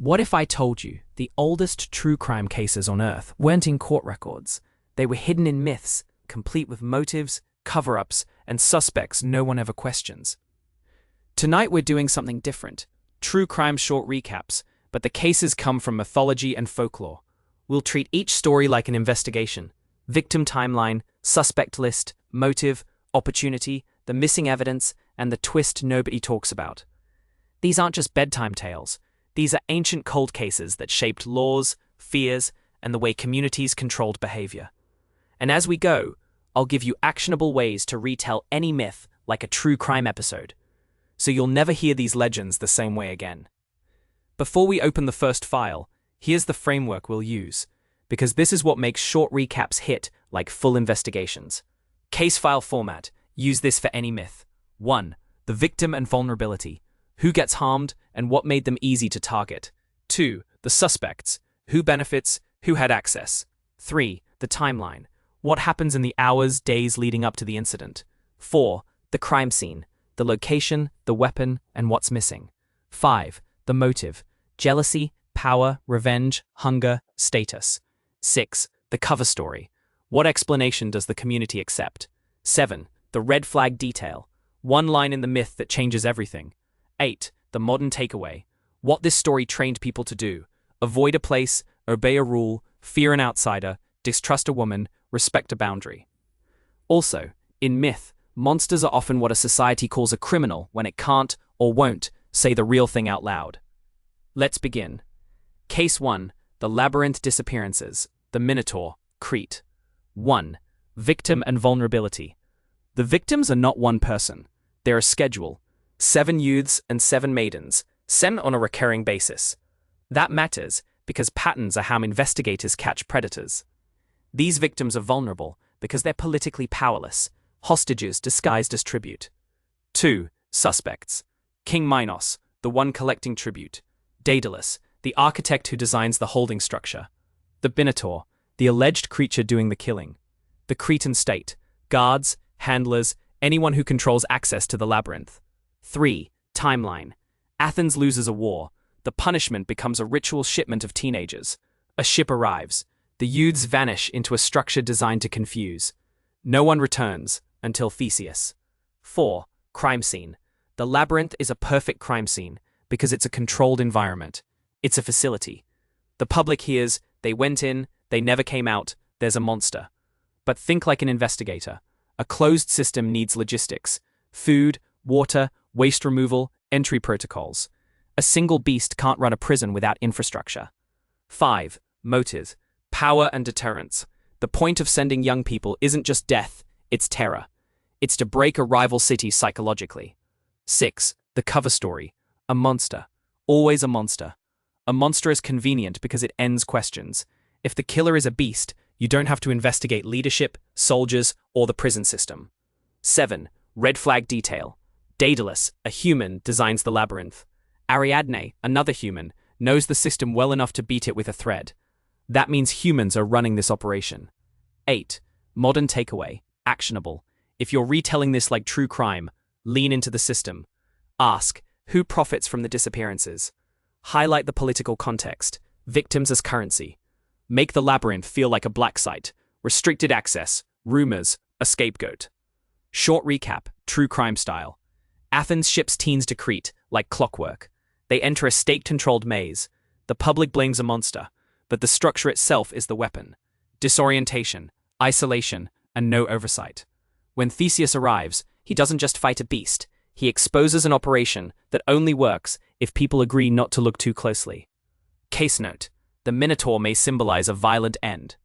What if I told you the oldest true crime cases on Earth weren't in court records? They were hidden in myths, complete with motives, cover-ups, and suspects no one ever questions. Tonight we're doing something different. True crime short recaps, but the cases come from mythology and folklore. We'll treat each story like an investigation. Victim timeline, suspect list, motive, opportunity, the missing evidence, and the twist nobody talks about. These aren't just bedtime tales. These are ancient cold cases that shaped laws, fears, and the way communities controlled behavior. And as we go, I'll give you actionable ways to retell any myth like a true crime episode, so you'll never hear these legends the same way again. Before we open the first file, here's the framework we'll use, because this is what makes short recaps hit like full investigations. Case file format. Use this for any myth. 1. The victim and vulnerability. Who gets harmed and what made them easy to target. 2. The suspects. Who benefits, who had access. 3. The timeline. What happens in the hours, days leading up to the incident. 4. The crime scene. The location, the weapon, and what's missing. 5. The motive. Jealousy, power, revenge, hunger, status. 6. The cover story. What explanation does the community accept? 7. The red flag detail. One line in the myth that changes everything. 8. The modern takeaway. What this story trained people to do. Avoid a place, obey a rule, fear an outsider, distrust a woman, respect a boundary. Also, in myth, monsters are often what a society calls a criminal when it can't or won't say the real thing out loud. Let's begin. Case 1. The Labyrinth Disappearances. The Minotaur, Crete. 1. Victim and vulnerability. The victims are not one person. They're a schedule. 7 youths and 7 maidens, sent on a recurring basis. That matters because patterns are how investigators catch predators. These victims are vulnerable because they're politically powerless, hostages disguised as tribute. 2. Suspects. King Minos, the one collecting tribute. Daedalus, the architect who designs the holding structure. The Minotaur, the alleged creature doing the killing. The Cretan state, guards, handlers, anyone who controls access to the labyrinth. 3. Timeline. Athens loses a war. The punishment becomes a ritual shipment of teenagers. A ship arrives. The youths vanish into a structure designed to confuse. No one returns until Theseus. 4. Crime scene. The labyrinth is a perfect crime scene because it's a controlled environment. It's a facility. The public hears, they went in, they never came out, there's a monster. But think like an investigator. A closed system needs logistics. Food, water, waste removal, entry protocols. A single beast can't run a prison without infrastructure. 5. Motive. Power and deterrence. The point of sending young people isn't just death, it's terror. It's to break a rival city psychologically. 6. The cover story. A monster. Always a monster. A monster is convenient because it ends questions. If the killer is a beast, you don't have to investigate leadership, soldiers, or the prison system. 7. Red flag detail. Daedalus, a human, designs the labyrinth. Ariadne, another human, knows the system well enough to beat it with a thread. That means humans are running this operation. 8. Modern takeaway. Actionable. If you're retelling this like true crime, lean into the system. Ask, who profits from the disappearances? Highlight the political context. Victims as currency. Make the labyrinth feel like a black site. Restricted access. Rumors. A scapegoat. Short recap. True crime style. Athens ships teens to Crete, like clockwork. They enter a state-controlled maze. The public blames a monster, but the structure itself is the weapon. Disorientation, isolation, and no oversight. When Theseus arrives, he doesn't just fight a beast. He exposes an operation that only works if people agree not to look too closely. Case note. The Minotaur may symbolize a violent end.